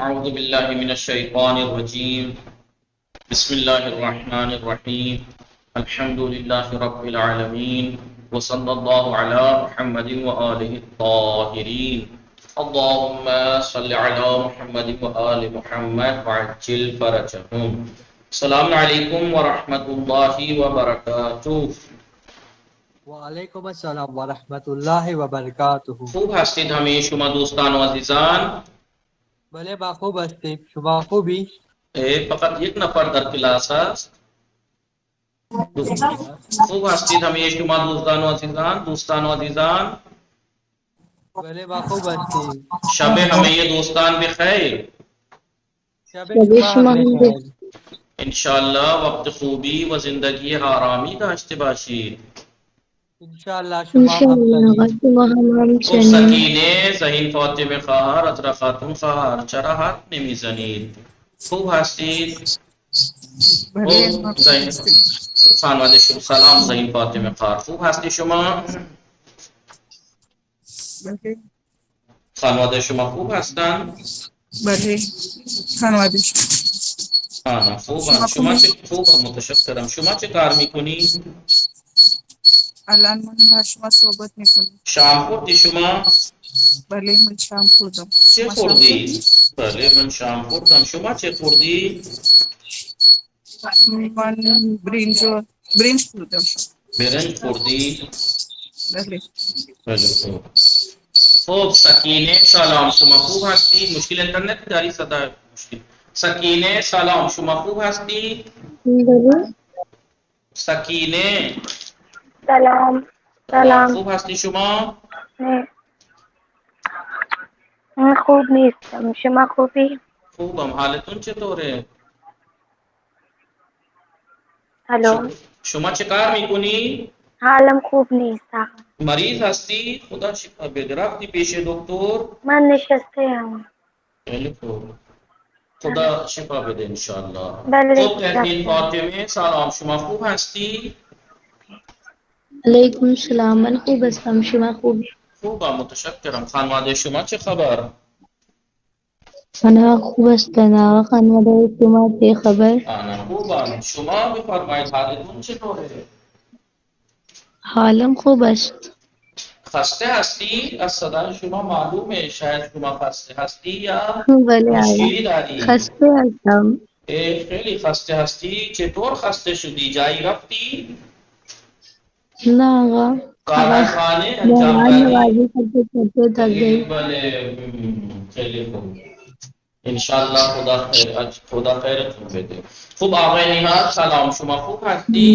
أعوذ بالله من الشيطان الرجيم. بسم الله الرحمن الرحيم. الحمد لله رب العالمين، وصلى الله على محمد وآله الطاهرين. اللهم صل على محمد وآل محمد وعجل فرجهم. السلام عليكم ورحمة الله وبركاته. وعلیکم السلام ورحمۃ اللہ وبرکاتہ. خوب هستید همه شما دوستان و عزیزان؟ بله با خوب هستیم. شما خوبی؟ فقط یک نفر در کلاس است. خوب هستید همه شما دوستان و عزیزان؟ بله با خوب هستیم. شب همه دوستان بخیر. شب شما بخیر. انشاءالله وقت خوبی و زندگی آرامی داشته باشید. انشاءاللہ شما هم خوب سکینه، زهین فاطمه خواهر، عذرا خاتون خواهر، چرا حرف نمیزنید؟ خوب هستید؟ خوب زهین خانواده شما سلام. زهین فاطمه خواهر خوب هستی شما؟ بله. خانواده شما خوب هستن؟ بله. خانواده خوبم. شما چه خوبم، متشکرم. شما چه کار میکنی؟ الان من با شما صحبت میکنم. شام خوردی شما؟ بله من شام خوردم. چه خوردی؟ بله من شام خوردم. شما چه خوردی؟ من برنج خوردم. برنج خوردی؟ بله. بله خوب. خوب سکینه سلام، شما خوب هستی؟ مشکل اینترنت داری؟ صدا مشکل. سکینه سلام، شما خوب هستی؟ بله. سکینه سلام. خوب هستی شما؟ من خوب نیستم. شما خوبی؟ خوبم. حالتون چطوره؟ الو. شما چه کار میکنی؟ حالم خوب نیست. مریض هستی؟ خدا شفا بده. رفتی پیش دکتر؟ من نشسته ام. خیلی خوب. خدا شفا بده انشاءالله. بله. خوب تهدین فاطمه سلام، شما خوب هستی؟ علیکم السلام. من خوب هستم. شما خوب؟ خوبم متشکرم. خانواده شما چه خبر؟ من خوب هستم. خانواده شما چه خبر؟ انا خوبم. شما بفرمایید حالتون چطوره؟ حالم خوب است. خسته هستی؟ از صدای شما معلومه شاید شما خسته هستی یا بله مشکلی داری؟ خسته هستم. خیلی خسته هستی؟ چطور خسته شدی؟ جایی رفتی؟ نه آقا. کارخانه انجام نمازی دادی؟ کرتے تھک گئی. بله خیلی خوب. انشاءالله خدا خیرتون بده. خوب آقای نهاد سلام، شما خوب هستی؟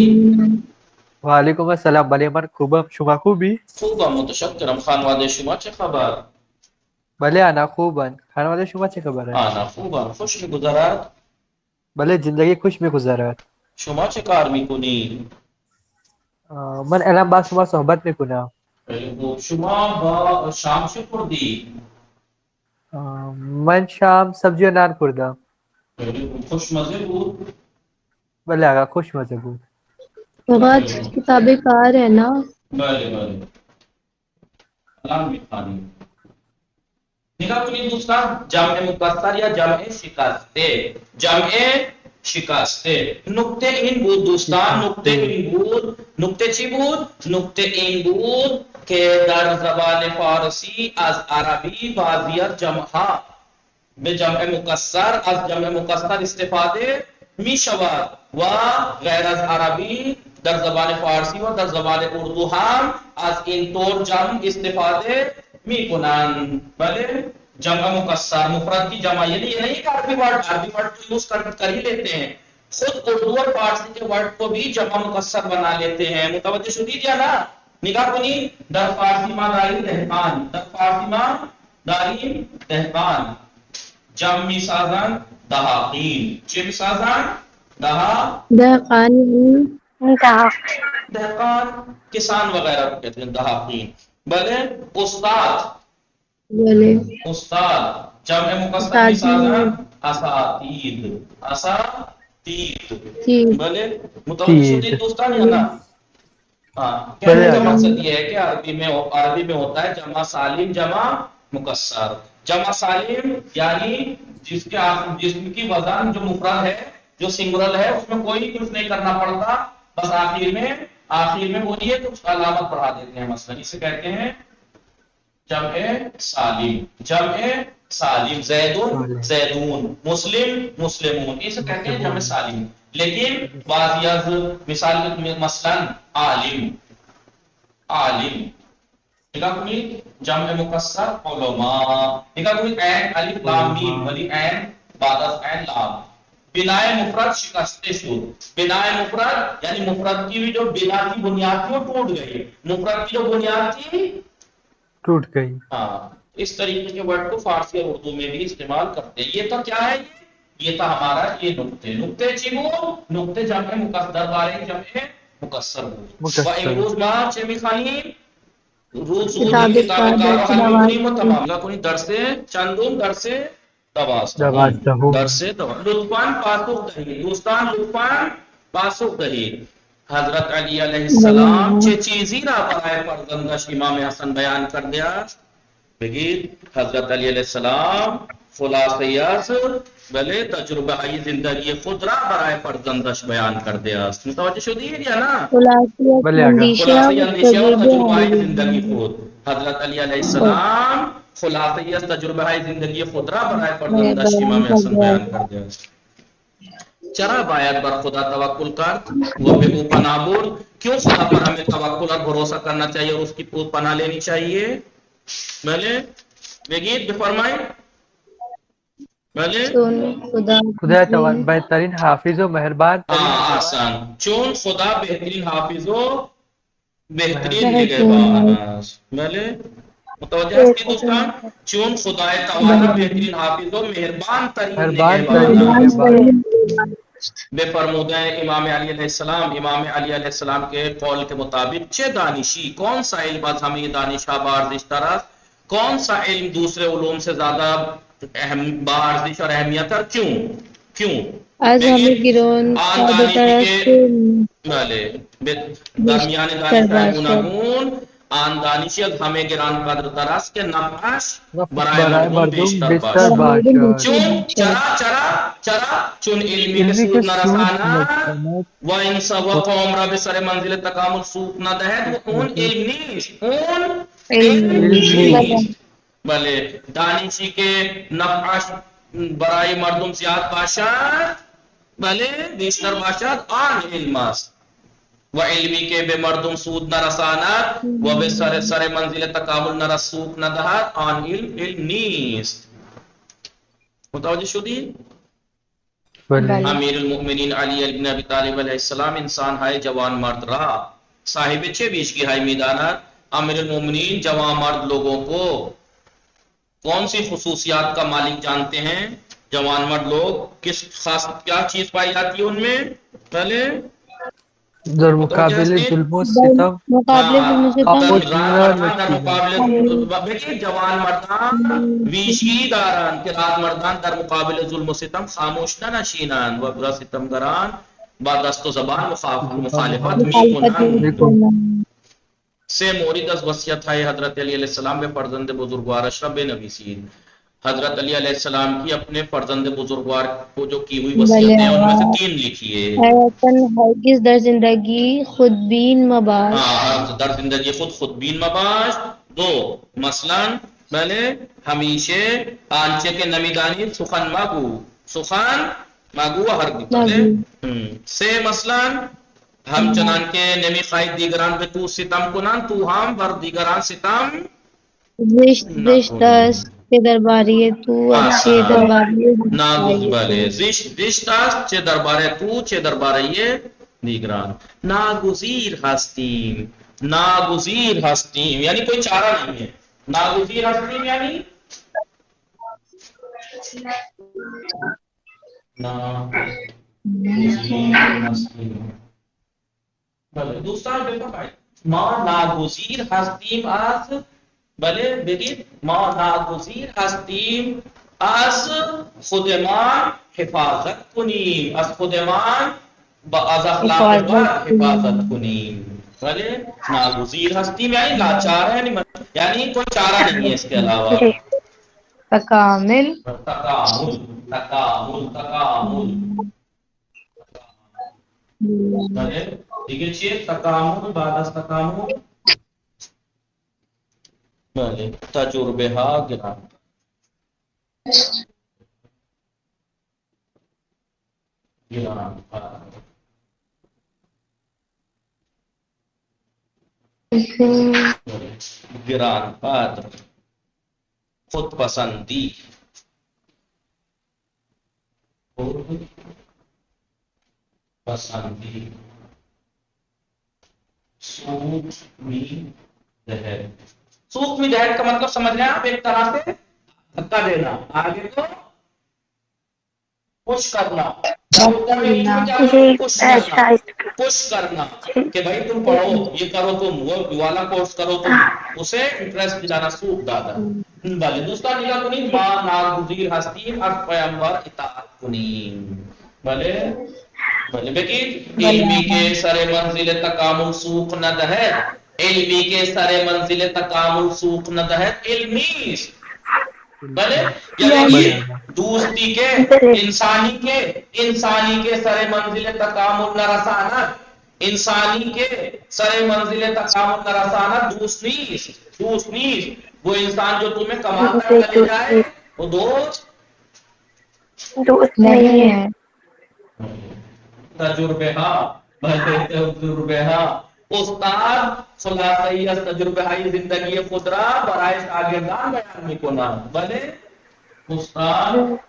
وعلیکم السلام. بله من خوبم. شما خوبی؟ خوبم متشکرم. خانواده شما چه خبر؟ بله انا خوبم. خانواده شما چه خبره؟ انا خوبم. خوش میگذرد؟ بله زندگی خوش میگذرد. شما چه کار میکنی؟ من الان با شما صحبت میکنم. خیلی خوب. شما با شام چه خوردی؟ من شام سبزی و نان خوردم. خیلی خوب. خوشمزه بود؟ بله آقا خوشمزه بود. فقط کتاب کار ہے نا؟ بله الان میخوانیم. نگاه کنید دوستان، جمع مکسر یا جمع شکسته. جمع شکسته. نکته این بود دوستان، نکته چی بود؟ نکته این بود که در زبان فارسی از عربی بعضیت جمعها به جمع مکسر از جمع مکسر استفاده می شود و غیر از عربی در زبان فارسی و در زبان اردو هم از این طور جمع استفاده می کنند. بله جمع مکسر مفرد کی جمع، یعنی یہ نہیں کہ عربی ورڈ کو یوز کر ہی لیتے ہیں، خود اردو اور فارسی کے ورڈ کو بھی جمع مکسر بنا لیتے ہیں. متوجہ شدید یا نا؟ نگاہ کنی در فارسی ما داریم دهقان، در فارسی ما داریم دهقان. جمع می سازن دهاقین. چه می سازن؟ دهقان کسان وغیرہ کو کہتے ہیں دهاقین. بلے استاد جمع مکسر می سازن اساتید. بلے متوجہ شدید دوستان یا نا؟ کہنے کا مقصد یہ ہے کہ عربی میں ہوتا ہے جمع سالم جمع مکسر. جمع سالم یعنی جس کے جسم کی وزن جو مفرد ہے جو سنگولر ہے اس میں کوئی کچھ نہیں کرنا پڑتا، بس آخر میں بولیے تو اس کا علامت پڑھا دیتے ہیں، مثلا اسے کہتے ہیں جمع سالم، جمع سالم، زیدون زیدون، مسلم مسلمون، اسے کہتے ہیں جمع سالم۔ لیکن بعض مثال مثلا عالم، عالم لکھا کوئی جمع مکسر علماء، لکھا کوئی عین الف لام میم ولی عین بعد از عین لام۔ بنائے مفرد شکست شد، بنائے مفرد یعنی مفرد کی بھی جو بنا کی بنیاد تھی وہ ٹوٹ گئی، مفرد کی جو بنیاد تھی ٹوٹ گئی۔ ہاں، اس طریقے کے ورڈ کو فارسی اور اردو میں بھی استعمال کرتے ہیں۔ یہ تو کیا ہے، یہ تھا ہمارا یہ نقطے چیمو نقطے جمع مقدر بارے جمع مکسر ہو و امروز ما چه می‌خوانیم روز کتاب کتاب درس می‌خونیم و تمام کنید درس چندم درس 12 درس 12 لطفاً پاسخ دهید دوستان، لطفاً پاسخ دهید۔ حضرت علی علیہ السلام چه چیزی را برای فرزندش امام حسن بیان کرده است؟ بگید حضرت علی علیہ السلام خلاصه است بله تجربه های زندگی خود را برای فرزندش بیان کرده است۔ متوجه شدید یا نه؟ بله آقا۔ خلاصه اندیشه و تجربه های زندگی خود، حضرت علی علیہ السلام خلاصه از تجربه های زندگی خود را برای فرزندش امام حسن بیان کرده است۔ چرا باید بر خدا توکل کرد و به او پناه برد؟ کیوں خدا پر ہمیں توکل اور بھروسہ کرنا چاہیے اور اس کی پناہ لینی چاہیے؟ بھلے بگید بفرمائیں بھلے خدا تعالی بہترین حافظ و مہربان آسان چون خدا بہترین حافظ و بہترین نگہبان است۔ بھلے متوجہ ہے کہ دوستان چون خدا تعالی بہترین حافظ و مہربان ترین نگہبان بے فرمودہ امام علی علیہ السلام، امام علی علیہ السلام کے قول کے مطابق چه دانشی کون سا علم از ہمیں دانش ها بارزشتر است، کون سا علم دوسرے علوم سے زیادہ اہم بارزش اور اہمیت ہے، کیوں از ہمیں گرون درمیان دانش گوناگون آن دانشی از ہمیں گران قدر تراست کے نفعش برای مردم بیشتر باشد۔ چون چرا چون علمی کے سود نرساند و انسان و قوم را به سر منزل تکامل سوق ندهد و اون علم نیست، اون علم نیست، بله دانشی که نفعش برای مردم زیاد باشد بله بیشتر باشد آن علم است و علمی که به مردم سود نرساند و به سر منزل تکامل نرسوک ندهد آن علم نیست۔ متوجه شدی؟ امیر المؤمنین علی بن ابی طالب علیہ السلام انسان ہے جوان مرد رہا، صاحب 26 کی ہے میدانت۔ امیر المؤمنین جوان مرد لوگوں کو کون سی خصوصیات کا مالک جانتے ہیں؟ جوان مرد لوگ کس خاص کیا چیز پائی جاتی ہے ان میں؟ پہلے در مقابل ظلم و ستم جوان مردان ویشی داران که رات مردان در مقابل ظلم و ستم خاموش ننشینند و ستمگران با دست و زبان مخالفت میکنند۔ سے مورد از وصیت ہے حضرت علی علیہ السلام به فرزند بزرگوار اشرف نویسین۔ حضرت علی علیہ السلام کی اپنے فرزند بزرگوار کو جو کی ہوئی وصیت ہیں ان میں سے 3 لکھیے۔ ہرگز در زندگی خودبین مباش، در زندگی خود بین مباش۔ 2 مثلا پہلے ہمیشہ آنچه کے نمیدانی سخن مگو ہرگز۔ 3 مثلا همچنان که نمیخواهی دیگران به تو ستم کنند تو هم بر دیگران ستم زشت است چه درباره تو چه درباره زشت است چه درباره تو چه درباره دیگران۔ ناگزیر هستیم یعنی کوئی چارہ نہیں ہے، ناگزیر هستیم یعنی دوسرا ما ناگزیر هستیم از بله بگید ما ناگزیر هستیم از خودمان حفاظت کنیم، از خودمان از اخلاق حفاظت کنیم۔ بله ناگزیر هستیم یعنی لاچار ہے یعنی کوئی چارہ نہیں ہے اس کے علاوہ۔ تکامل تکامل تکامل تکامل بله دیگه چیه تکامل بعد از تکامل بله تجربه ها گران گران گران قدر خود پسندی خود پسندی سوق می دہر سوق می دہر کا مطلب سمجھ رہے ہیں آپ ایک طرح سے دھکا دینا آگے کو پش کرنا جی ایسا پش کرنا کہ بھائی تم پڑھو یہ کرو تم وہ والا کورس کرو تم اسے انٹرسٹ دلانا سوق دادا بھلے دوستان نیلا کنین ما ناگزیر ہستی از پیامبر اطاعت کنین بھلے بھلے بکی علمی کے سر منزل تکامل سوق نہ دہد علمی کے سر منزل تکامل سوق نہ دہد علمی بھلے یعنی دوستی کے انسانی کے سر منزل تکامل نہ رسانا انسانی کے سر منزل تکامل نہ رسانا دوست نیز وہ انسان جو تمہیں کما کر چلے جائے وہ دوست نہیں ہے تجربہ استاد خلاصی از تجربه های زندگی خود را برای شاگردان بیان میکنند بله استاد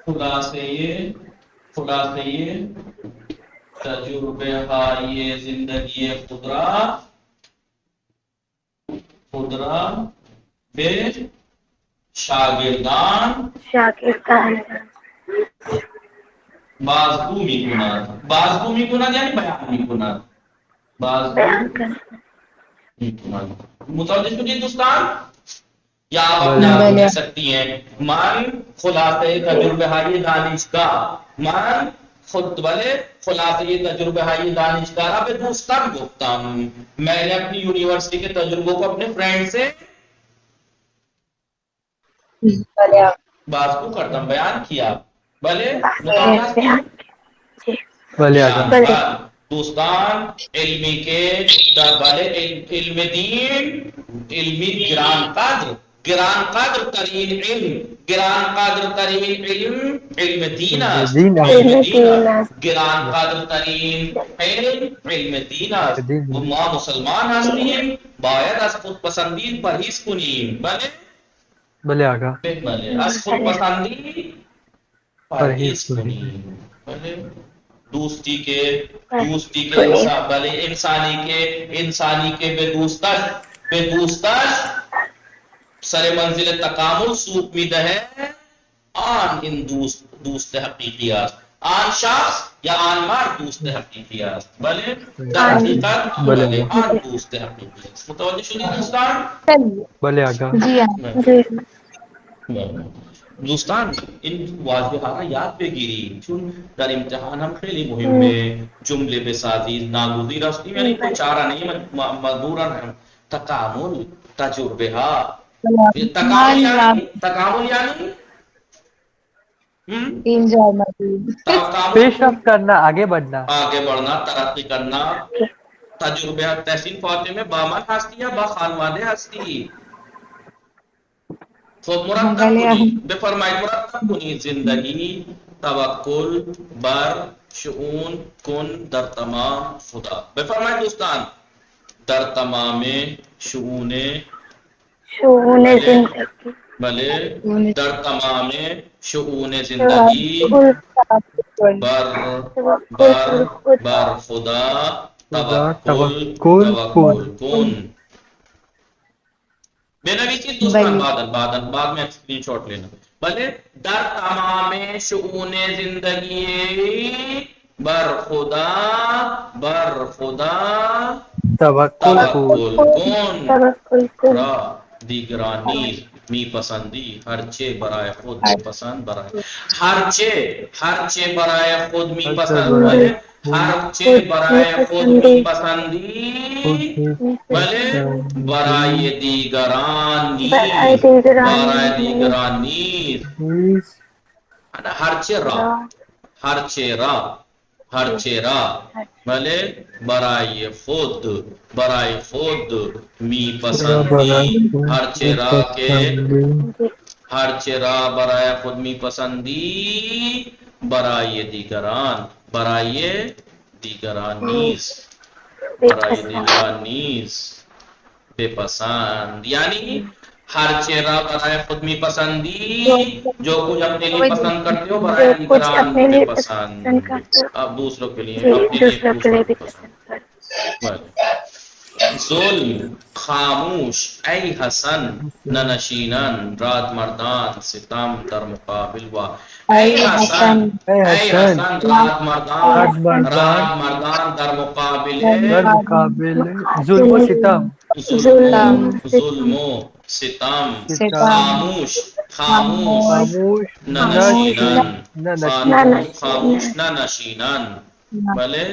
خلاصه تجربه های زندگی خود را به شاگردان بازگو میکنند یعنی بیان میکنند بازگو میکنند متوجہ شدید دوستان یا آپ اپنے آپ کہہ سکتی ہیں من خلاصہ تجربہ های دانشگاه من خود بلے خلاصہ تجربہ های دانشگاه را به دوستان گفتم میں نے اپنی یونیورسٹی کے تجربوں کو اپنے فرینڈ سے بازگو کردم بیان کیا بلے دوستان علمی کے بلے علم دین علمی گران قدر ترین علم دین است گران قدر ترین علم دین است و ما مسلمان هستیم باید از خود پسندی پرهیز کنیم بلے آقا از خود پسندی پرہیز کنیم دوستی کے انسانی کے بے دوستش سر منزل تکامل سوق می دہے آن ان دوست حقیقی است آن شخص یا آن مرد دوست حقیقی است بلے در حقیقت بلے آن دوست حقیقی است متوجہ شدید دوستان بلے آقا دوستان این واضحانه یاد بگیرید چون در امتحان هم خیلی مهمه جمله بسازید ناگزیر است یعنی کوئی چاره نہیں مجبورا تکامل تجربه ها تکامل یعنی پیش رفت کرنا آگے بڑھنا ترقی کرنا تجربه تحسین فاطمه با من هستی یا با خانواده هستی خب مرتب کنی بفرمائید مرتب کنی زندگی توکل بر شؤون کن در تمام خدا بفرمائید دوستان در تمام شؤون زندگی بلے در تمام شؤون زندگی بر خدا توکل کن بنویسید دوستان بعد میں اسکرین شاٹ لینا بلے در تمام شؤون زندگی بر خدا توکل کن را دیگران نیز می پسندی ہرچے برائے خود پسند برائے ہرچے برائے خود می پسند هرچه برای خود میپسندی بله برای دیگران نیز برای دیگران نیز هرچه را بله برای خود میپسندی هرچه را برای خود میپسندی برای دیگران نیز بپسند. یعنی ہر چہرہ برائے خود می پسندی جو کچھ اپنے لیے پسند کرتے ہو برائے دیگران بے پسند. اب دوسروں کے لیے اپنے لیے پسند. ظلم خاموش ای حسن ننشینن راد مردان ستم در مقابل و ای حسن راد مردان در مقابل ظلم و ستم ظلم و ستم خاموش ننشینن بله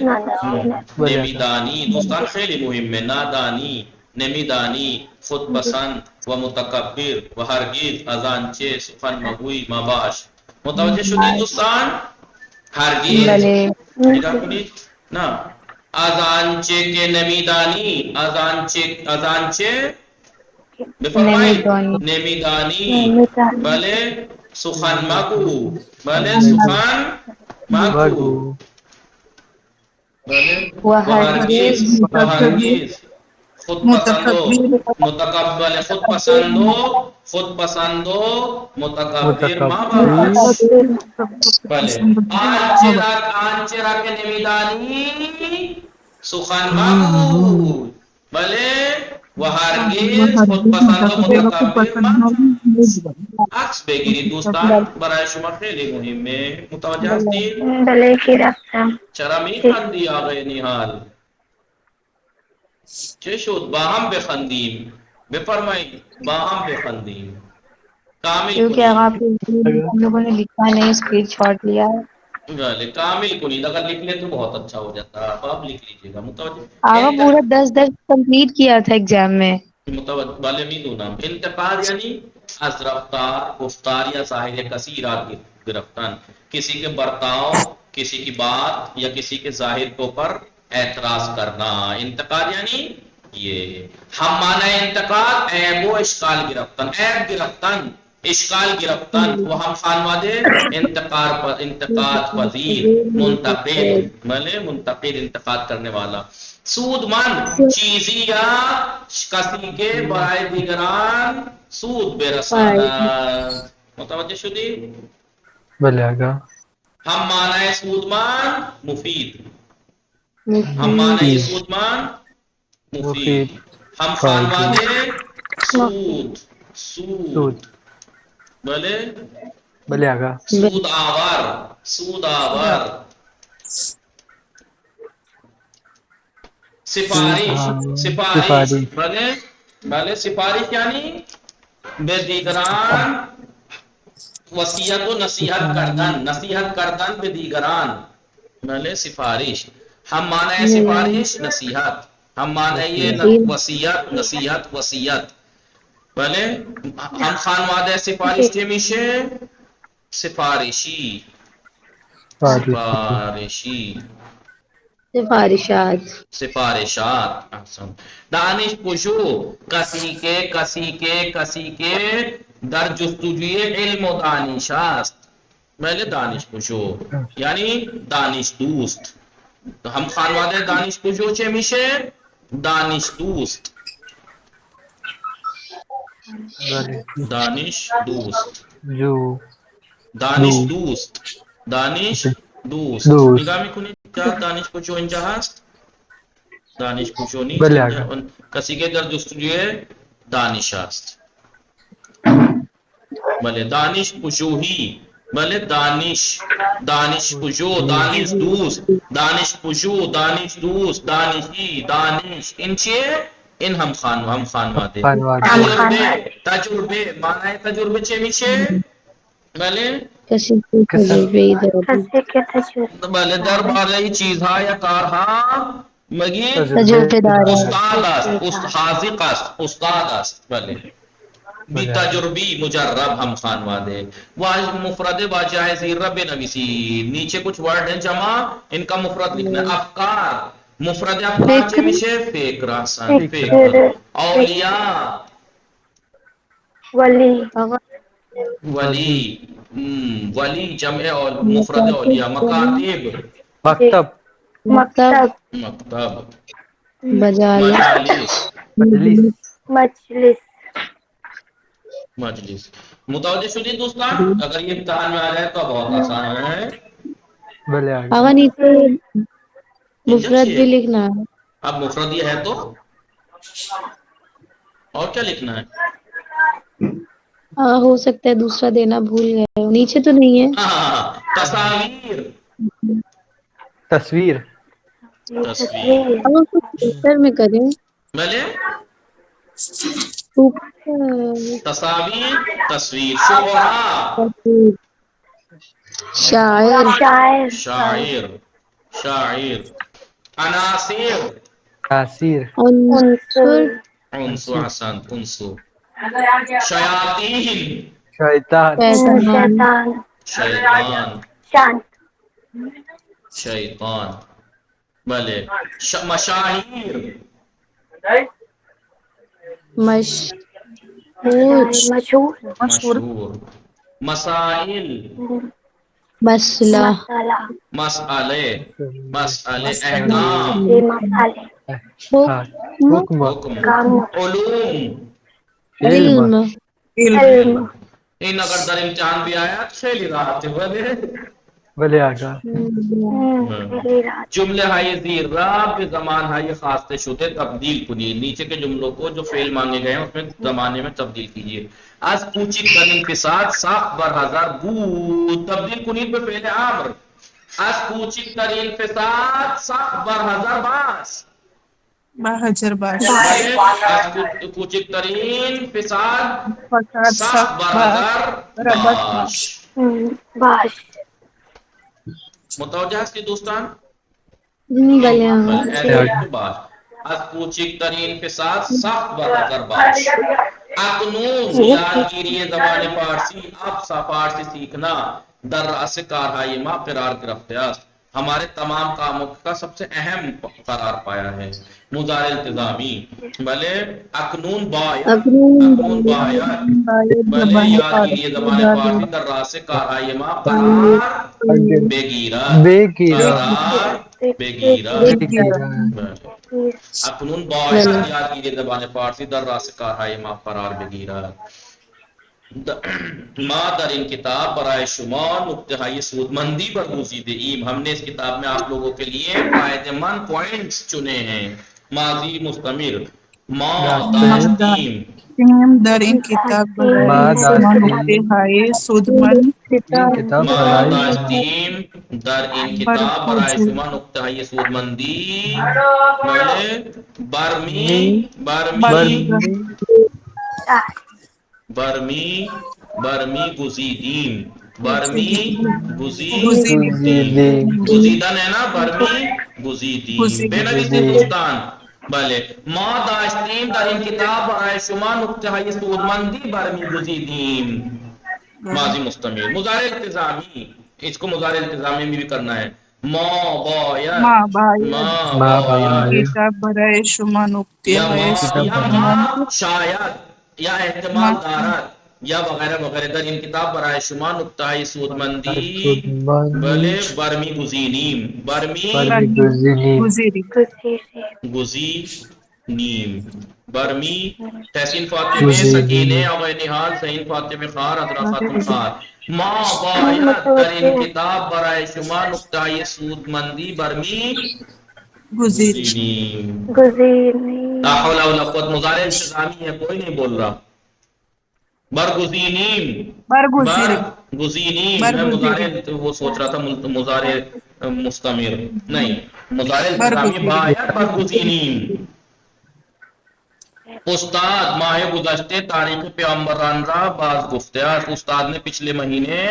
نمیدانی. دوستان خیلی مهمه. نادانی نمیدانی خود پسند و متکبر و هرگز از آنچه سخن مگوی مباش. متوجه شدید دوستان؟ هرگز نگاه کنید نه از آنچه که نمیدانی از آنچه بفرمایید نمیدانی بله سخن مگو بله سخن مگو و هرگز خود پسند و متکبر مباش. بله آنچه را که نمیدانی سخن مگو بله و هرگز خود پسند و متکبر مباش. عکس بگیرید دوستان برای شما خیلی مهمه. متوجه هستید؟ بله گرفتم. چرا میخندی آقای نیحال؟ چه شد؟ با هم بخندیم. بفرمایید با هم بخندیم. کامل کیونکہ آپ لوگوں نے لکھا نہیں اسکرین شاٹ لیا ہے. کامل کنید. اگر لکھ لیں تو بہت اچھا ہو جاتا ہے. آپ لکھ لیجیے گا. متوجہ آپ پورا 10 درس کمپلیٹ کیا تھا ایگزام میں. بله میدونم. انتقاد یعنی از رفتار گفتار یا ظاہر کثیرات گرفتن. کسی کے برتاؤ کسی کی بات یا کسی کے ظاہر کے اوپر اعتراض کرنا. انتقاد یعنی یہ. ہم معنی انتقاد عیب و اشکال گرفتن. عیب گرفتن اشکال گرفتن وہ ہم خانوادے انتقاد پذیر منتقد بلے منتقد انتقاد کرنے والا. سود مند چیزی یا کسی کے برائے دیگران سود برساند. متوجہ شدی؟ بله آقا. ہم معنی سود مند مفید. ہم معنی سود مند مفید. ہم خانوادے سود بلے بله آقا. سود آور سفارش بلے سفارش یعنی بے دیگران وصیت و نصیحت کردن بے دیگران بلے سفارش. ہم معنی سفارش نصیحت. ہم معنی یہ وصیت بلے ہم خانوادہ سفارش کے میشے سفارشی سفارشات. دانش پوشو کسی کے در جستجوی علم و دانش است. بله دانش پوشو یعنی دانش دوست. ہم خانواده دانش پوشو چه میشه؟ دانش دوست. دانش دوست نگاه میکنید دانش پوشو اینجا هست. دانش پوشو نیست. کسی که در جستجوی دانش است. بله دانش پوشوهی بله دانش پوشو دانش دوست دانشی دانش این چیه؟ این هم خانواده. تجربه معنی تجربه چه میشه؟ بله کسی کو تجربه ای کسی که تجربه بله درباره چیزها یا کارها مگی تجربه دار استاد است، حاذق است، استاد است. بله بی تجربی مجرب ہم خانواده. مفرد واجه زیر رب نویسی. نیچه کچھ ورڈ ہیں جمع، ان کا مفرد لکھنا ہے. افکار، مفرد افکار چه میشه؟ فکر. احسن، فکر. اولیاء، ولی ولی، ولی جمع مفرد اولیاء. مکاتب، مکتب مکتب مکتب. بجایا مجالس، مجلس مجلس مجلس. متوجہ شدید دوستان؟ اگر یہ امتحان میں آ جائے تو بہت آسان ہے. بھلے آگے آقا نیچے انجل مفرد سے بھی لکھنا ہے. اب مفرد یہ ہے تو اور کیا لکھنا ہے؟ ہو سکتا ہے دوسرا دینا بھول گئے ہو. نیچے تو نہیں ہے. تصاویر، تصویر تصویر. آقا کچھ بہتر میں کریں. بھلے اوپر تصاویر، تصویر. شعراء، شاعر شاعر شاعر، شاعر. عناصر، تاثیر عنصر عنصر عنصر. احسن، عنصر. شیاطین، شیطان شیطان شیطان، شان شیطان. بھلے مشاہیر، مشہور مشہور مشہور. مسائل، مسئلہ مسئلہ مسئلے، مسئلے. احکام، مسئلے حکم حکم. کام علوم. علم علم علم ان اگر در امتحان بھی آیا تو خیلی راحت ہے. بھلے بھلے آگا خیلی رات جمله های زیر را به زمان های خاصه شده تبدیل کنید. نیچے کے جملوں کو جو فعل مانگے گئے ہیں اس میں زمانے میں تبدیل کیجیے. از کوچکترین فساد ساخت بر حذر بود تبدیل کنید به فعل امر. از کوچکترین فساد ساخت بر حذر باش. بہجر باش بله از کوچکترین فساد فقط ساخت بر حذر ربط باش. باش متوجہ است که دوستان؟ بلے بله باش. از کوچکترین فساد سخت برحذر باش. اکنون یادگیری زبان فارسی، اب فارسی سیکھنا در رأس کارهای ما قرار گرفته است. ہمارے تمام کاموں کا سب سے اہم قرار پایا ہے. مضارع التزامی. بھلے اکنون باید، اکنون باید. بھلے یادگیری زبان فارسی در رأس کارهای ما قرار بگیرد. بے گیرا قرار بگیرد. بله. اکنون باید یادگیری زبان فارسی در رأس کارهای ما قرار بگیرد. ما در این کتاب برای شما نکته های سودمندی برگزیده ایم. ہم نے اس کتاب میں آپ لوگوں کے لیے فائدہ مند پوائنٹس چنے ہیں. ماضی مستمر. ما داشتیم، در این کتاب ما داشتیم های سودمند کتاب ما بھلائی داشتیم در این کتاب برای شما نکته های سودمندی. بله برمی، برمی، برمی، برمی گزیدیم. برمی گزیدیم. گزیدن ہے نا، برمی گزیدیم. بے نویسی دوستان. بله ما داشتیم در این کتاب برای شما نکته های سودمندی برمی گزیدیم. ماضی مستمر. مضارع التزامی، اس کو مضارع التزامی میں بھی کرنا ہے. ما باید، ما باید ما باید. کتاب برای شما نکته یا های ما، سودمند یا شاید، یا احتمال دارد، یا وغیرہ وغیرہ. در این کتاب برای شما نکته های سودمندی بله برمی گزینیم. برمی گزیری گزینیم. برمی تحسین فاطمه سکینه آقای نحال سعین فاطمه خار حضرت خاتم خار. ما باید در این کتاب برای شما نکته های سودمندی برمی گزینیم. لا حول ولا قوت. مضارع التزامی ہے، کوئی نہیں بول رہا. برگزینیم، برگزینیم. میں مضارع وہ سوچ رہا تھا مضارع مستمر نہیں. مضارع التزامی باید برگزینیم. استاد ماہ گزشتے تاریخ پیغمبران را باز گفته است. استاد نے پچھلے مہینے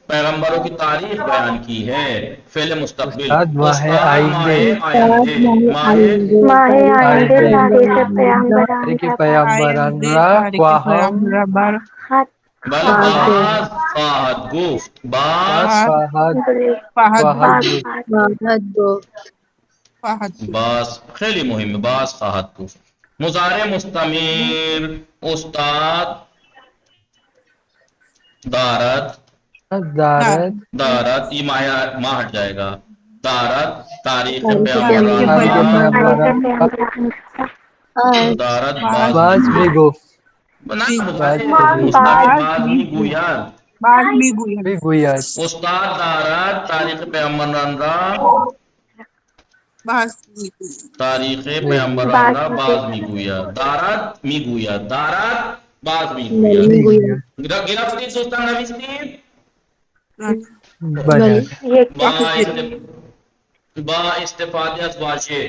پیغمبروں کی تاریخ بیان کی ہے. فعل مستقبل استاد ماہ آئندے ماہ آئندے تاریخ پیغمبران تاریخ را پیامبران را تاریخ خواهم پیغمبر خط بل باز خواهد گفت. باز فهد فهد فهد گفت. فهد باز خیلی مهمه. باز خواهد گفت. مضارع مستمر استاد دارد دارد یہ ماہ ہٹ جائے گا. دارد تاریخ تاریخ پیغمبران پیامبران دارد باز می گفت باز می گوید. بعد میگوید میگوید. استاد دارد تاریخ پیغمبران را باز میگوید تاریخ پیغمبران را باز میگوید. دارد میگوید. دارد باز میگوید. میگوید. گرفتید دوستان نوشتید؟ بله. یہ کیا با استفادہ از واژے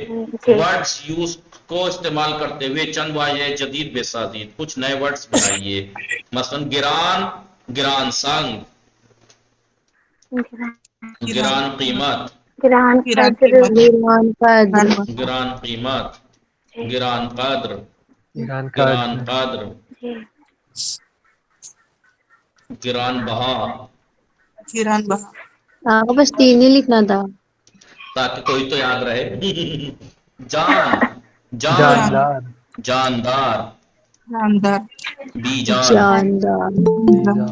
ورڈز یوز کو استعمال کرتے ہوئے چند واژے جدید بسازید. کچھ نئے ورڈز بنائیے. مثلا گران، گران سنگ، گران قیمت، گران قدر گران قیمت، گران قدر، ایران کا گران قدر، جی گران بہا، گران بہا آپ کو بس 3 ہی لکھنا تھا. تاکہ کوئی تو یاد رہے. جان، جان، جاندار جاندار، جاندار بی جان، جاندار.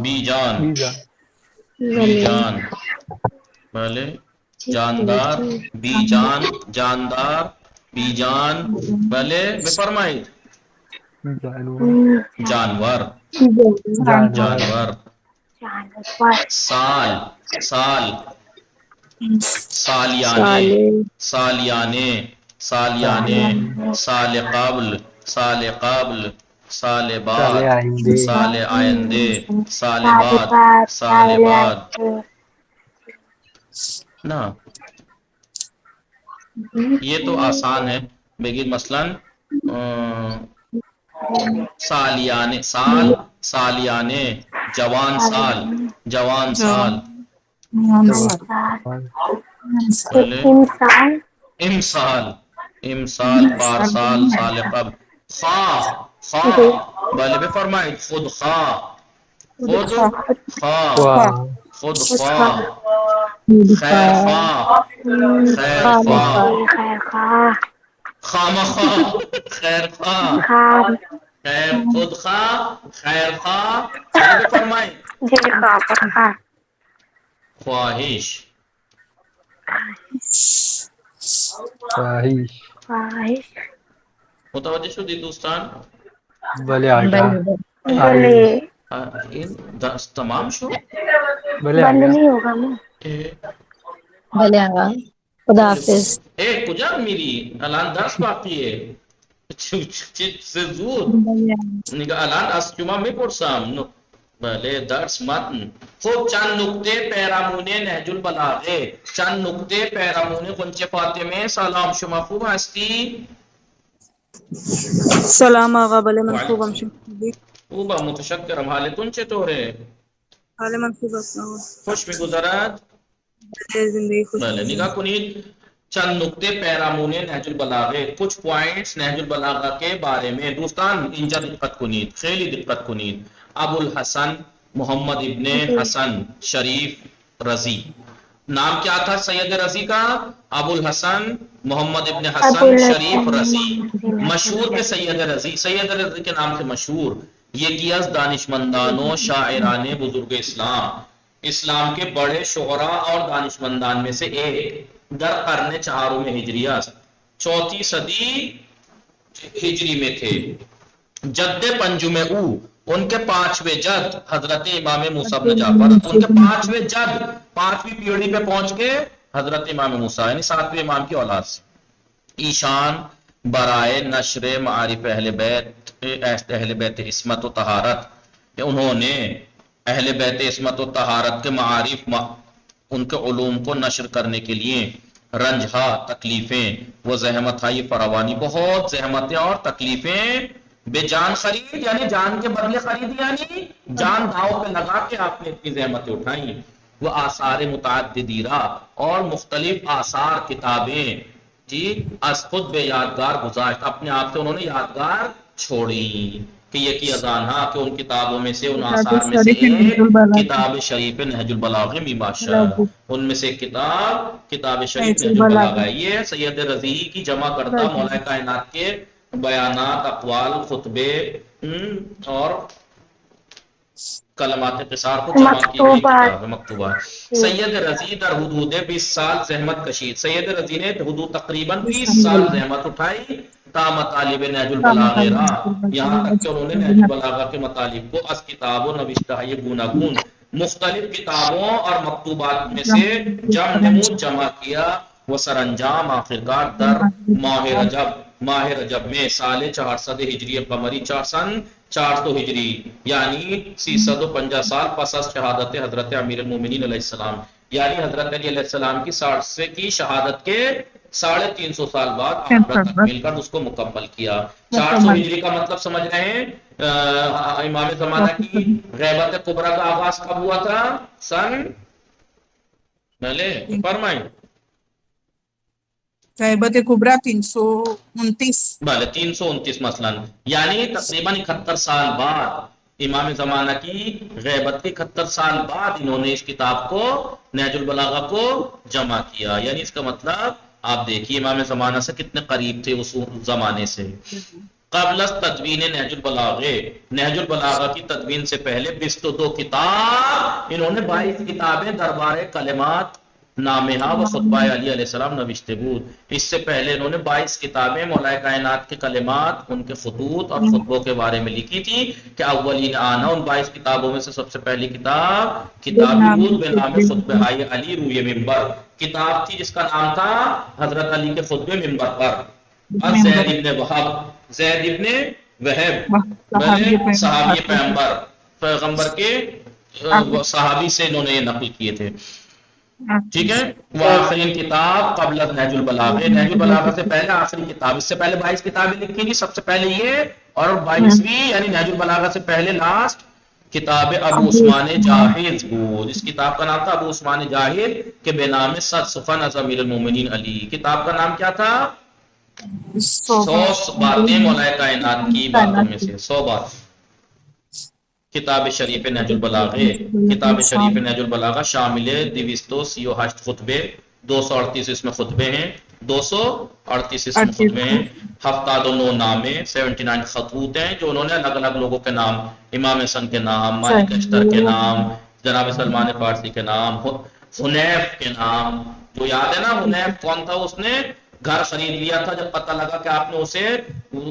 بی جان، ویزا بی جان، بھلے جاندار، بی جان، جاندار، بی جان، بھلے بے فرمائی جانور، جانور جانور، جانور سال، سال، سالیانے، سالیانے، سالیانے، سال قبل، سال قبل، سال بعد، سال آئندے سال آئندے، سال بعد، بعد سال بعد نا. یہ تو آسان ہے لیکن مثلا سالیانے، سال، سالیانے، جوان سال، جوان سال، بھلے انسان امسال، امسال، پارسال، سال قبل. خواہ، خواہ، بھلے بھی فرمائے خود خواہ، خود خواہ، خواہ خود خواہ، خیر خواہ، خیر خواہ، خیر خواہ خامخواہ، خیر خواہ، خام خیر خود خواہ، خیر خواہ، بھلے بھی فرمائے جی خواہ خواہ خواہش. خواہش خواہش متوجہ شدید دوستان؟ بلے آگا بلے این تمام شو؟ بلے بند آگا نہیں ہوگا منہ بھلے آگا. خدا حافظ. کجا میری الان درس باقی ہے. چه زود نگاه الان از شما میپرسم. بله درس متن. خب چند نکته پیرامون نهج البلاغه، چند نکته پیرامون غنچه فاطمه. سلام، شما خوب هستی؟ سلام آقا. بله من خوبم. شما خوبی؟ خوبم متشکرم. حالتون چطوره؟ حال من خوب است آقا. خوش میگذرد؟ بله زندگی خوش بله می‌گذره. نگاه کنید چند نکته پیرامون نهج البلاغه، کچھ پوائنٹس نهج البلاغه کے بارے میں. دوستان اینجا دقت کنید، خیلی دقت کنید. ابو الحسن محمد ابن حسن شریف رضی. نام کیا تھا سید رضی کا؟ ابو الحسن محمد ابن حسن شریف رضی. مشہور تھے سید رضی. سید رضی کے نام سے مشہور. یہ کیا دانشمندانوں شاعران بزرگ اسلام، اسلام کے بڑے شعراء اور دانشمندان میں سے ایک. در قرن چہارم ہجریہ، 4 صدی ہجری میں تھے. جد پنجم او، ان کے 5ویں جد حضرت امام موسیٰ بن جعفر. ان کے 5ویں جد 5ویں پیڑھی پہ پہنچ کے حضرت امام موسیٰ یعنی 7ویں امام کی اولاد سے. ایشان برائے نشر معارف اہل بیت عصمت و طہارت، انہوں نے اہل بیت عصمت و طہارت کے معارف، ان کے علوم کو نشر کرنے کے لیے رنجہا تکلیفیں و زحمت ہائی فراوانی، بہت زحمتیں اور تکلیفیں بے جان خرید یعنی جان کے بدلے خرید، یعنی جان داؤ پہ لگا کے آپ نے اتنی زحمتیں اٹھائیں. وہ آثار متعددیرہ اور مختلف آثار کتابیں جی از خود بے یادگار گزاشت، اپنے آپ سے انہوں نے یادگار چھوڑی کہ یہ کی اذان ہاں کہ ان کتابوں میں سے ان آثار میں سے ایک کتاب شریف نہج البلاغہ می بادشاہ، ان میں سے ایک کتاب شریف نہج البلاغہ ہے. یہ سید رضی کی جمع کرتا مولا کائنات کے بیانات، اقوال، خطبے اور کلمات قصار کو جمع کی گئی کتاب ہے، مکتوبہ. سید رضی در حدود 20 سال زحمت کشید، سید رضی نے حدود تقریباً 20 سال زحمت اٹھائی تا مطالب نہج البلاغہ را، یہاں تک کہ انہوں نے نہج البلاغہ کے مطالب کو از کتاب و نوشتہ گوناگون مختلف کتابوں اور مکتوبات میں سے نمود جمع کیا. وہ سر انجام آخرکار در ماہ رجب میں سال 400 ہجری قمری 400 ہجری یعنی 350 سال پس از شہادت حضرت امیر المومنین علیہ السلام، یعنی حضرت علی علیہ السلام کی شہادت کے 350 سال بعد آخرت تکمیل کر اس کو مکمل کیا. 400 ہجری کا مطلب سمجھ رہے ہیں؟ امام زمانہ کی غیبت کبریٰ کا آغاز کب ہوا تھا؟ سن پہلے فرمائیں. غیبت کبریٰ 329. بھلے 329 مثلا، یعنی تقریباً 71 سال بعد امام زمانہ کی غیبت کے 71 سال بعد انہوں نے اس کتاب کو نہج البلاغہ کو جمع کیا. یعنی اس کا مطلب آپ دیکھیے امام زمانہ سے کتنے قریب تھے اس زمانے سے. قبل از تدوین نہج البلاغہ کی تدوین سے پہلے 22 کتاب انہوں نے 22 کتابیں دربار کلمات نامہ و خطبہ علی علیہ السلام نوشتے بود. اس سے پہلے انہوں نے 22 کتابیں مولا کائنات کے کلمات، ان کے خطوط اور خطبوں کے بارے میں لکھی تھی کہ اولین آنا ان 22 کتابوں میں سے سب سے پہلی کتاب بود بے نام خطبہ علی روی ممبر، کتاب تھی جس کا نام تھا حضرت علی کے خطبے ممبر پر. زید ابن وہب صحابی پیغمبر کے صحابی سے انہوں نے یہ نقل کیے تھے. ٹھیک ہے. وہ آخرین کتاب قبل نہج البلاغہ، نہج البلاغہ سے پہلے آخری کتاب، اس سے پہلے 22 کتابیں لکھی تھی، سب سے پہلے یہ اور 22ویں یعنی نہج البلاغہ سے پہلے لاسٹ کتاب ابو عثمان جاہد بود. اس کتاب کا نام تھا ابو عثمان جاہد کے بے نام صد سخن از امیر المومنین علی. کتاب کا نام کیا تھا؟ 100 باتیں مولا کائنات کی باتوں میں سے 100 بات. کتاب شریف نہج البلاغہ، کتاب شریف نہج البلاغہ شامل 238 خطبے، 238 اس میں خطبے ہیں، 238 اس میں خطبے ہیں، 79 نامے 79 خطوط ہیں جو انہوں نے الگ الگ لوگوں کے نام، امام حسن کے نام، مالک اشتر کے نام، جناب سلمان فارسی کے نام، حنیف کے نام. جو یاد ہے نا حنیف کون تھا؟ اس نے گھر خرید لیا تھا، جب پتہ لگا کہ آپ نے اسے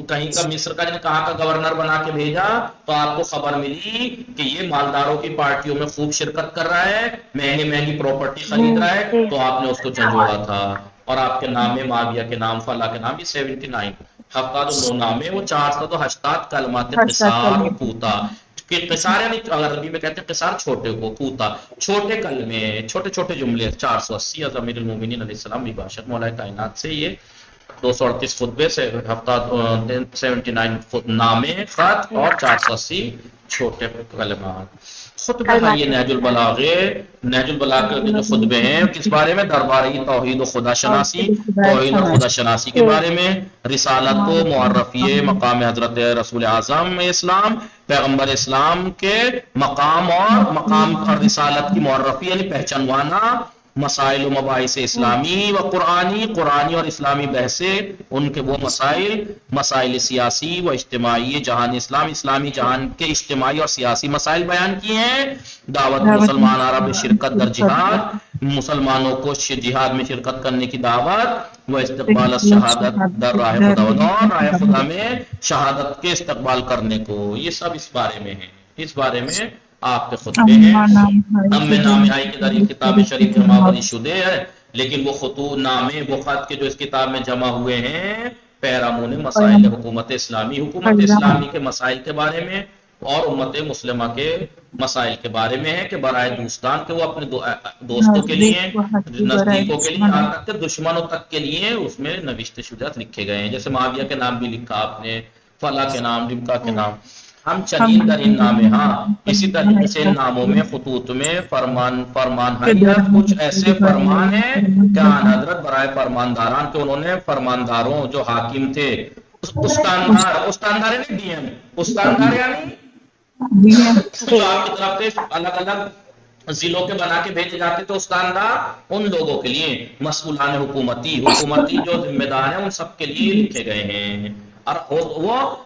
کہیں کا مصر کا کہاں کا گورنر بنا کے بھیجا تو آپ کو خبر ملی کہ یہ مالداروں کی پارٹیوں میں خوب شرکت کر رہا ہے، مہنگی مہنگی پراپرٹی خرید رہا ہے، تو آپ نے اس کو جھنجھوڑا تھا اور آپ کے نام ہے معاویہ کے نام، فلاں کے نام. یہ 79 79 نامے، وہ 480 کلمات قصار و کوتا. کہ قصار یعنی عربی میں کہتے ہیں قصار چھوٹے کو، کوتا چھوٹے کلمے، چھوٹے چھوٹے جملے. 480 از امیر المومنین علیہ السلام بھی باشد مولا کائنات سے یہ 238 خطبے سے 79 نامے خط اور 480 چھوٹے کلمات. خطبہ ہے یہ نہج البلاغہ کے جو خطبے ہیں کس بارے میں؟ درباری توحید و خدا شناسی، توحید و خدا شناسی کے بارے میں، رسالت و معرفی مقام حضرت رسول اعظم اسلام، پیغمبر اسلام کے مقام اور رسالت کی معرفی یعنی پہچانوانا، مسائل و مباحث اسلامی و قرآنی اور اسلامی بحثیں، ان کے وہ مسائل سیاسی و اجتماعی جہان اسلام، اسلامی جہان کے اجتماعی اور سیاسی مسائل بیان کیے ہیں. دعوت مسلمان عرب شرکت در جہاد، مسلمانوں کو جہاد میں شرکت کرنے کی دعوت، وہ استقبال شہادت در راہ خدا، راہ خدا میں شہادت کے استقبال کرنے کو. یہ سب اس بارے میں ہے، اس بارے میں آپ کے خطبے ہیں. ام نام آئی کے در یہ کتاب شریف جمع بری شدے ہے، لیکن وہ خطوط نامے وہ خط کے جو اس کتاب میں جمع ہوئے ہیں پیرامون مسائل حکومت اسلامی کے مسائل کے بارے میں اور امت مسلمہ کے مسائل کے بارے میں ہے کہ برائے دوستان کے وہ اپنے دوستوں کے لیے، نزدیکوں کے لیے، یہاں تک کہ دشمنوں تک کے لیے اس میں نوشتے شدہ لکھے گئے ہیں. جیسے معاویہ کے نام بھی لکھا آپ نے، فلا کے نام، ڈبکا کے نام، ہم چنین در ان نام، ہاں اسی طریقے سے ان ناموں میں خطوط میں فرمان حیات کچھ ایسے فرمان ہیں کہ آن حضرت برائے فرمانداران کے انہوں نے فرمانداروں جو حاکم تھے، استاندار یعنی ڈی ایم، استاندار یعنی جو آپ کی طرف سے الگ الگ ضلعوں کے بنا کے بھیجے جاتے تھے استاندار، ان لوگوں کے لیے مسئولان حکومتی جو ذمہ دار ہیں ان سب کے لیے لکھے گئے ہیں۔ اور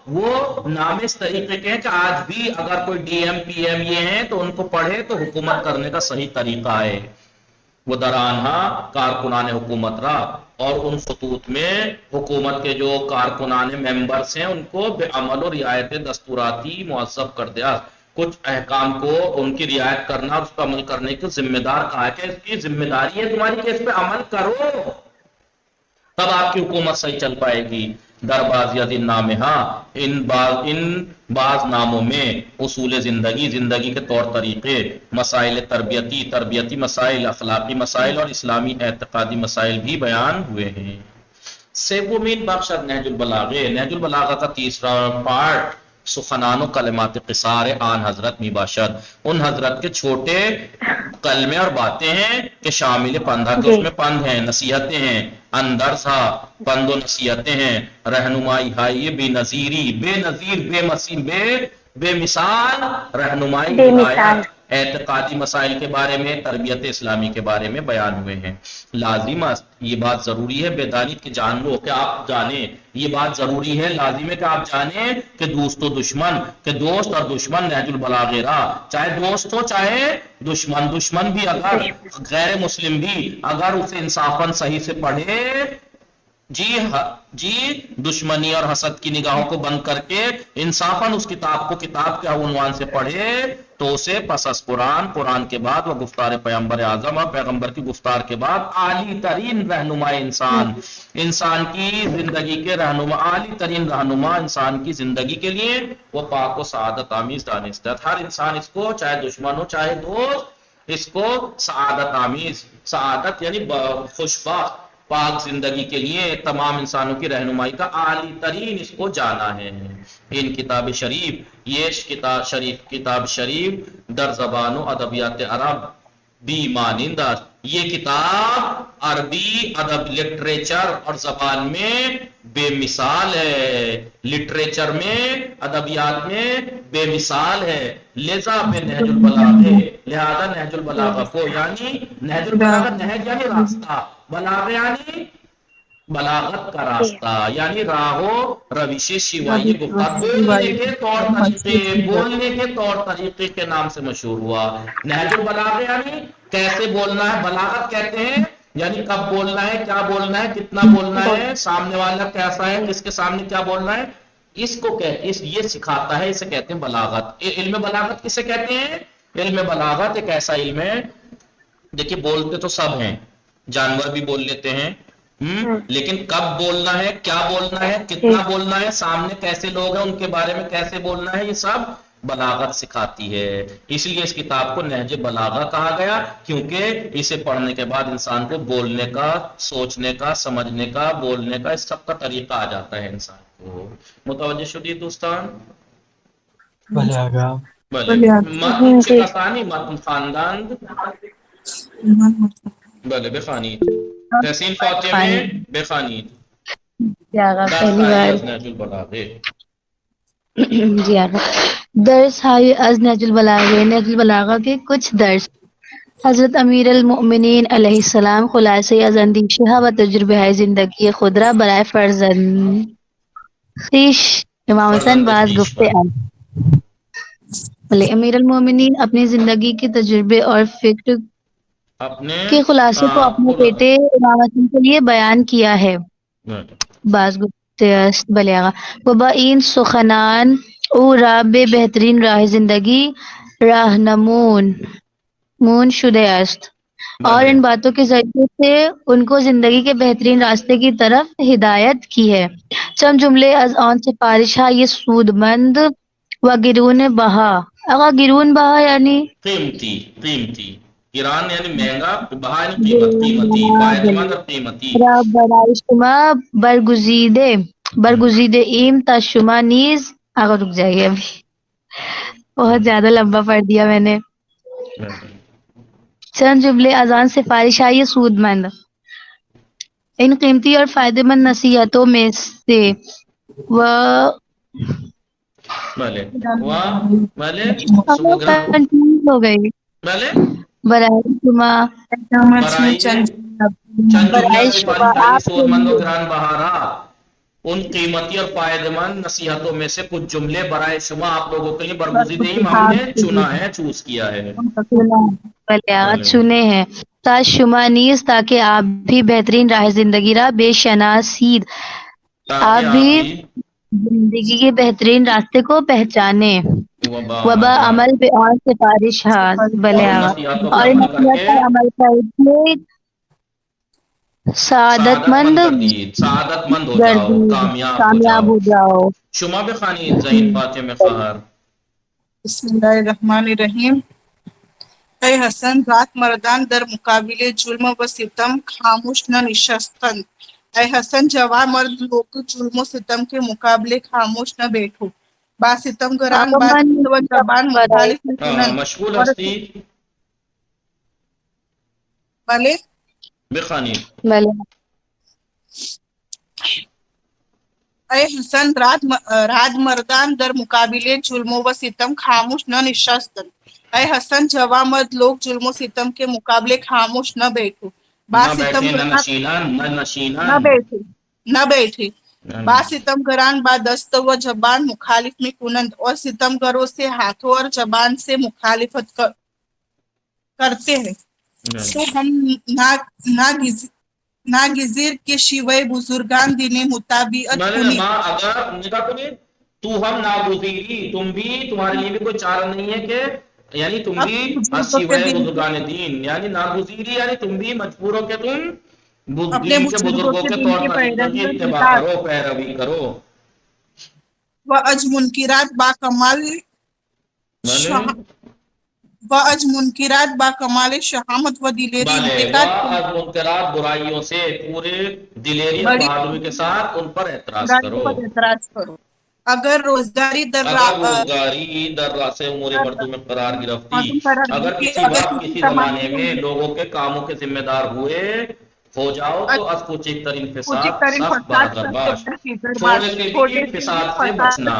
وہ نام اس طریقے کے ہیں کہ آج بھی اگر کوئی ڈی ایم پی ایم یہ ہیں تو ان کو پڑھے تو حکومت کرنے کا صحیح طریقہ ہے۔ وہ درانہا کارکنان حکومت را، اور ان خطوط میں حکومت کے جو کارکنان ممبرس ہیں ان کو بے عمل و رعایت دستوراتی معذب کر دیا، کچھ احکام کو ان کی رعایت کرنا اور اس پر عمل کرنے کی ذمہ دار کہا ہے کہ اس کی ذمہ داری ہے تمہاری کہ اس پہ عمل کرو، تب آپ کی حکومت صحیح چل پائے گی۔ در بعضیت ان نام، ہاں ان بعض ناموں میں اصول زندگی کے طور طریقے، مسائل تربیتی مسائل، اخلاقی مسائل اور اسلامی اعتقادی مسائل بھی بیان ہوئے ہیں۔ سیومین بخش نہج البلاغہ، نہج البلاغہ کا تیسرا پارٹ سخنان و کلمات قصار آن حضرت میباشد، ان حضرت کے چھوٹے کلمے اور باتیں ہیں کہ شامل پندھا کے اس میں پند ہیں، نصیحتیں ہیں، اندر سا پند و نصیحتیں ہیں، رہنمائی ہائی بے نظیری، بے نظیر بے مثال رہنمائی ہدایت، اعتقادی مسائل کے بارے میں، تربیت اسلامی کے بارے میں بیان ہوئے ہیں۔ لازم یہ بات ضروری ہے بیدانی کہ جان لو، کہ آپ جانیں، یہ بات ضروری ہے، لازم ہے کہ آپ جانیں کہ دوست و دشمن، کہ دوست اور دشمن نہج البلاغہ را، چاہے دوست ہو چاہے دشمن بھی اگر غیر مسلم بھی اگر اسے انصافاً صحیح سے پڑھے، جی دشمنی اور حسد کی نگاہوں کو بند کر کے انصافاً اس کتاب کو کتاب کے عنوان سے پڑھے تو اسے پس از قرآن کے بعد وہ گفتار پیغمبر اعظم اور پیغمبر کی گفتار کے بعد عالی ترین رہنما انسان کی زندگی کے رہنما، عالی ترین رہنما انسان کی زندگی کے لیے وہ پاک و سعادت آمیز دانست ہے۔ ہر انسان اس کو چاہے دشمن ہو چاہے دوست، اس کو سعادت آمیز، سعادت یعنی خوشبخت پاک زندگی کے لیے تمام انسانوں کی رہنمائی کا عالی ترین اس کو جانا ہے۔ ان کتاب شریف، یہ کتاب شریف در زبان و ادبیات عرب بھی مانندہ، یہ کتاب عربی ادب لٹریچر اور زبان میں بے مثال ہے، لٹریچر میں ادبیات میں بے مثال ہے، لہذا بے نہج البلاغہ، لہذا نہج البلاغہ کو، یعنی نہج البلاغہ، نہج یعنی راستہ، بلاغہ یعنی بلاغت کا راستہ، یعنی راہو روش شیوائی گفتار، بولنے کے طور طریقے کے نام سے مشہور ہوا۔ نہج البلاغہ یعنی کیسے بولنا ہے، بلاغت کہتے ہیں یعنی کب بولنا ہے، کیا بولنا ہے، کتنا بولنا ہے، سامنے والا کیسا ہے، کس کے سامنے کیا بولنا ہے، اس کو یہ سکھاتا ہے، اسے کہتے ہیں بلاغت۔ علم بلاغت کسے کہتے ہیں؟ علم بلاغت ایک ایسا علم ہے، دیکھیے بولتے تو سب ہیں، جانور بھی بول لیتے ہیں، لیکن کب بولنا ہے، کیا بولنا ہے، کتنا بولنا ہے، سامنے کیسے لوگ ہیں ان کے بارے میں کیسے بولنا ہے، یہ سب بلاغت سکھاتی ہے۔ اس لیے اس کتاب کو نہج بلاغہ کہا گیا، کیونکہ اسے پڑھنے کے بعد انسان کو بولنے کا، سوچنے کا، سمجھنے کا، بولنے کا، اس سب کا طریقہ آ جاتا ہے انسان کو۔ متوجہ شدید دوستان؟ بھلے آگا متن چکسانی، متن خاندان بلے بخانید، تحسین فاتح میں بخانید جی آقا، درس پہلی آئی بار از نہج البلاغہ۔ جی آقا، درس ہائی از نہج البلاغہ کے کچھ درس۔ حضرت امیر المؤمنین علیہ السلام خلاصہ از اندیشہ و تجربہ زندگی خود را برائے فرزند خویش امام حسین باز گفتے ہیں۔ امیر المؤمنین اپنی زندگی کے تجربے اور فکر اپنے کے خلاصے کو اپنے بیٹے امام حسین کے لیے بیان کیا ہے۔ باز گفتے است بلے آقا، وہ با این سخنان او را بے بہترین راہ زندگی راہنمون شده است، اور ان باتوں کے ذریعے سے ان کو زندگی کے بہترین راستے کی طرف ہدایت کی ہے۔ چند جملے از آن سفارش ہے، یہ سود مند و گرون بہا۔ اگر گرون بہا یعنی قیمتی، گران یعنی مہنگا، بہا یعنی قیمتی، باعتماد اور قیمتی، برائے شما برگزیدے برگزیدہ ایم تا شما نیز آگا رک جائیے ابھی بہت زیادہ لمبا پڑھ دیا میں نے. چند جملے اذان سے فارش آئیے سود مند. ان قیمتی اور فائدہ مند نصیحتوں میں سے وہ بھلے بھلے سمگرام کنفیوز ہو گئی. بھلے برائے شما قیامت میں برائے چند چند جملے برائے سے شما فارش آئیے آپ سود کے مند و لیے گران بہارا. ان قیمتی اور فائدہ مند نصیحتوں میں سے کچھ جملے برائے شما آپ لوگوں کے لیے برگزیدہ ہی ہم آپ نے کے لیے چنا ہے، چوز کیا ہے. بلیاغت چنے ہیں تا شما نیز تاکہ آپ بھی بہترین راہ زندگی را بے شناسید، تاکہ آپ آپ بھی بھی زندگی کے بہترین راستے کو پہچانیں. وبا وبا عمل پہ اور سفارش ہاں اور ان بلیاغت نصیحتوں پہ اور عمل کر نصیحت کے پر عمل کر کے سعادت سعادت مند مند گردید، سعادت مند ہو جاؤ، گردید کامیاب ہو کامیاب جاؤ. ہو جاؤ. شما بخانی زین فاطمہ خہر. بسم اللہ الرحمن الرحیم. اے حسن رات مردان در مقابل ظلم و ستم خاموش نہ نشستند. اے حسن جوان مرد لوگ ظلم و ستم کے مقابلے خاموش نہ بیٹھو. با ستم گران با من دست و زبان برائے مخالف کنند مشغول اور ہستی بلے بخانی. بلے اے حسن رات مردان در مقابل ظلم و ستم خاموش نہ نشستند. اے حسن جوان مرد لوگ ظلم و ستم کے مقابلے خاموش نہ بیٹھو. با نہ ستم بیٹھے نہ گران نشینان نہ نشینان نہ بیٹھے با ستم گران با دست و زبان مخالف میں کنند اور ستم گروں سے ہاتھوں اور زبان سے مخالفت کرتے ہیں. تو ہم ناگزیر کے شیوے بزرگان دین مطابعت میں نے کنی. ماں اگر نکاح کو نہیں تو ہم ناگزیری تم بھی تمہارے لیے بھی کوئی چارہ نہیں ہے کہ یعنی تم اب بھی بزرگوں کے سوائے دین کی بزرگان دین یعنی ناگزیری یعنی تم بھی مجبور ہو کہ تم اپنے دین کے بزرگوں بزرگوں کے کے دین طور کی طریقوں کی پیروی اور اتباع اطاعت کرو، پیروی کرو. و اج منکرات با کمال بھلے شہامت و دلیری بالے انتقاد واہ کی از منکرات برائیوں سے پورے دلیری اور بڑی بہادری کے ساتھ ان پر اعتراض برائیوں کرو. پر اعتراض کرو. اگر روزگاری اگر روزگاری در راس امور مردوں میں قرار گرفتی، اگر کسی وقت کسی زمانے میں لوگوں کے کاموں کے ذمہ دار ہوئے ہو جاؤ تو از کوچک ترین فساد سخت برادر باش، تھوڑے سے بھی فساد سے بچنا.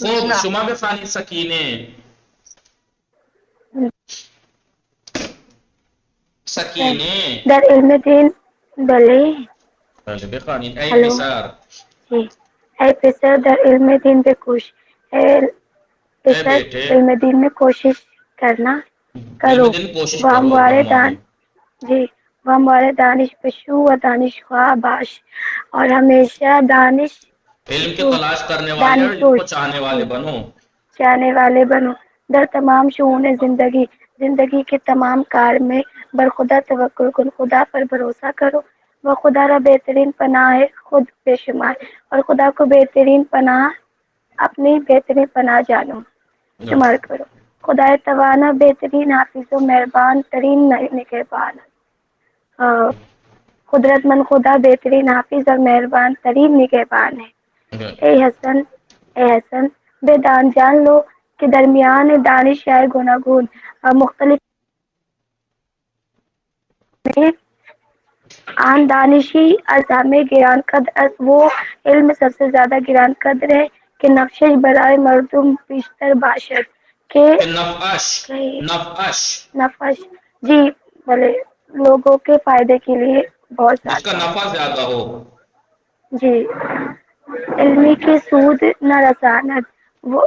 خوب شما بخانی سکینے سکینے در علم دین بلے بخانی اے ہلو پسر جی. اے پسر در علم دین پہ کوش اے اے پسر بیٹے علم دین میں کوشش کرنا علم کرو. دن کوشش وہ کرو ہمارے برمانی. جی وہ ہمارے دانش پشو و دانش خواہ باش اور ہمیشہ دانش علم کی پشو تلاش کرنے والے اور دانش علم کو پوش چاہنے جی والے بنو. چاہنے والے بنو. در تمام شؤون زندگی کے تمام کار میں برخدا توکل کن، خدا پر بھروسہ کرو. وہ خدا را بہترین پناہ ہے خود بے شمار، اور خدا کو بہترین پناہ اپنی بہترین پناہ جانو شمار کرو. خدا توانا بہترین حافظ و مہربان ترین نگہبان. قدرت مند خدا بہترین حافظ اور مہربان ترین نگہبان ہے. اے حسن بے دان جان لو کہ درمیان دانش ہے گناگون مختلف میں آن دانشی از ہمیں گران قدر از وہ علم سب سے زیادہ گران قدر ہے کہ نفشش برائے مردم بیشتر باشد کہ نفعش نفش جی بھلے لوگوں کے فائدے کے لیے بہت جس کا زیادہ ہو. نفع زیادہ ہو. جی علمی کی سود نہ رساند وہ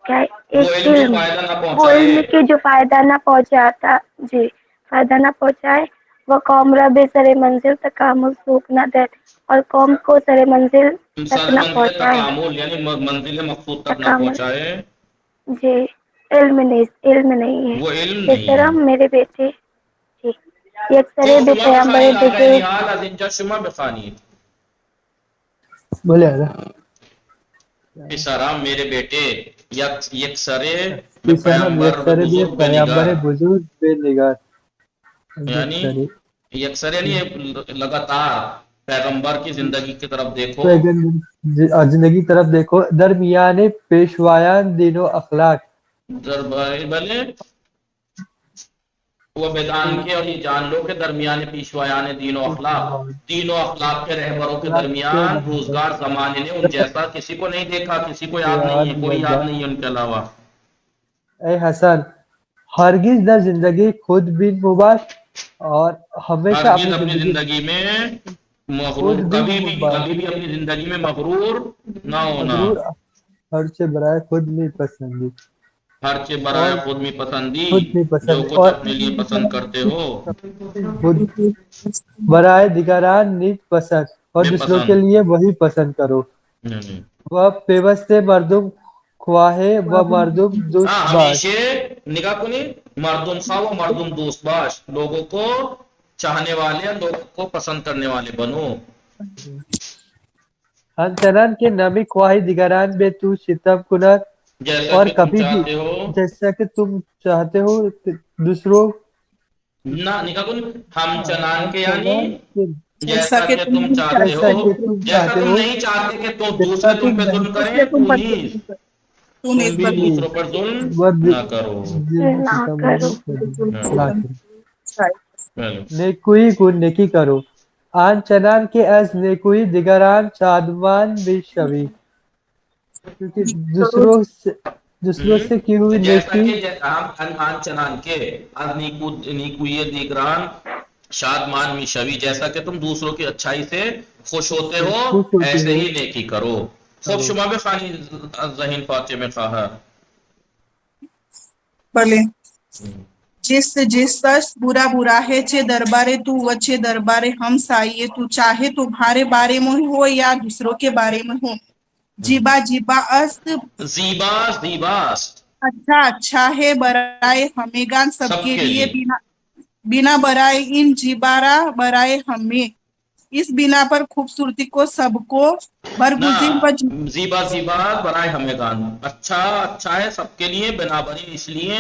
کیا ہے؟ وہ ایک علم جو علم فائدہ نہ وہ پہنچائے. علم کی جو فائدہ نہ پہنچاتا جی فائدہ نہ پہنچائے. وہ قوم را بے سر منزل تکامل سوکھ نہ دے اور قوم کو سر منزل تک سر نہ منزل پہنچائے. تکامل یعنی منزل مقصود تک نہ تکامل پہنچائے. جی علم نہیں وہ علم ہے. اس نہیں طرح ہے. میرے بیٹے جی تو یکسرے بے شما پیامبر بخانی لاغا بزرگ نحال از اینجا شما بخانی. بولے آدھا پسرا میرے بیٹے یک سرے بے کسانم پیامبر یک بے سره به بزرگ بے پیامبر نگار بزرگ به نگار یک یعنی سره یک سرے یعنی لگاتار پیغمبر کی زندگی کی طرف دیکھو زندگی کی طرف دیکھو درمیان پیشوایان دین و اخلاق بھلے وہ بیدان کے اور یہ جان لو کہ درمیان پیشوایان دین و اخلاق کے رہبروں کے درمیان روزگار زمانے نے ان جیسا کسی کو نہیں دیکھا، کسی کو یاد نہیں ہے، کوئی یاد نہیں ہے ان کے علاوہ. اے حسن ہرگز نہ زندگی خود بن مباش اور ہمیشہ ہرگز اپنی زندگی میں مغرور کبھی بھی اپنی زندگی میں مغرور نہ ہونا. ہر سے برائے خود نہیں پسندی، ہر چیز برائے خود میں پسندی، خود نہیں جو پسند کچھ اور اپنے لیے پسند کرتے ہو خود برائے دیگران نیک پسند اور بے دوسروں پسند. کے لیے وہی پسند کرو. وہ پیوستے مردم خواہے و مردم دوست باش. ہمیشہ نگاہ کنی مردم خواہ و مردم دوست باش، لوگوں کو چاہنے والے، لوگوں کو پسند کرنے والے بنو. ہنچنان کے نمی خواہی دیگران بے تو ستم کنت جیسا اور کہ تم کبھی بھی چاہتے ہو جیسا کہ تم چاہتے ہو دوسروں نہ نگاہ کنی ہم چنان کے یعنی ہنچنان کے جیسا کہ تم چاہتے جیسا ہو، کہ تم جیسا چاہتے تم ہو نہیں چاہتے کہ تو جیسا دوسرے تم تم پہ ظلم نہیں کریں، تو نیز تم بھی چاہتے دوسروں پر ظلم نہ کرو. نہ کرو. نیکوئی کو نیکی کرو آن چنان کے از نیکوئی دیگران شادمان بھی شوی، کیونکہ دوسروں سے کی ہوئی جیسا نیکی کہ آن چنان کے از نیکوئی دیگران شادمان می شوی، جیسا کہ تم دوسروں کی اچھائی سے خوش ہوتے ہو خوش ہوتی ایسے ہو ہی نیکی کرو. خوب شما میں خانی ذہین فاطمہ خواہر بھلے جس برا برا ہے چے دربارے تو و چے دربارے ہم سائیے، تو چاہے تو بھارے بارے میں ہو یا دوسروں کے بارے میں ہو. جیبا جیبا است زیباست اچھا ہے برائے ہمیگان سب کے لیے بنا برائے ان جیبارا برائے ہمیں، اس بنا پر خوبصورتی کو سب کو نہ برگزین زیبا برائے ہمیگان اچھا ہے سب کے لیے، بنابرائی اس لیے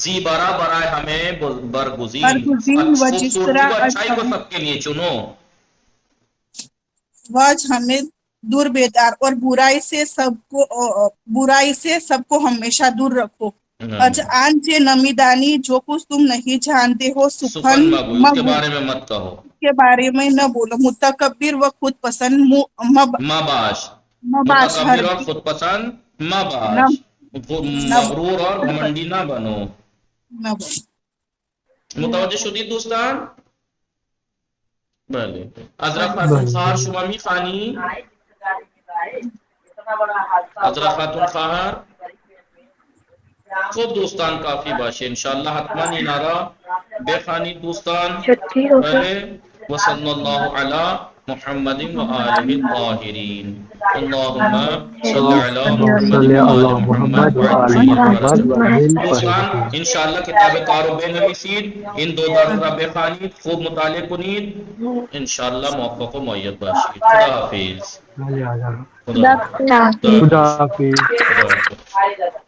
زیبارا برائے ہمیں برگزین و جس خوبصورتی طرح کو اچھائی کو سب کے لیے چنو. واج ہمیں دور بیدار اور برائی سے سب کو ہمیشہ دور رکھو. اج آن چے نمیدانی جو کچھ تم نہیں جانتے ہو سخن مگو اس کے بارے میں مت کہو. کے بارے میں نہ بولو. متکبر و خود پسند مباش مباش ہر متکبر اور خود پسند نہ مباش نہ مغرور اور گھمنڈی نہ بنو. نہ بولو. متوجہ شدید دوستان؟ بله حضرت خاتون خواهر شما میخوانی؟ حضرت خاتون خواهر خوب دوستان کافی باشه انشاءالله حتما این را بخوانید دوستان. چھٹی ہو گئی. بله وصلی الله علی محمد و آله الطاهرین. اللهم صل علی اللهم محمد صل و آل علی محمد محمد و آل وعجل محمد وبارک. و آل دوستان طاهرین. انشاءالله کتاب کارو بنویسید، این دو درس را بخوانید، خوب مطالعه کنید، انشاءالله موفق و مؤید باشید. خدا حافظ. خدا حافظ. خدا خدا حافظ. خدا حافظ.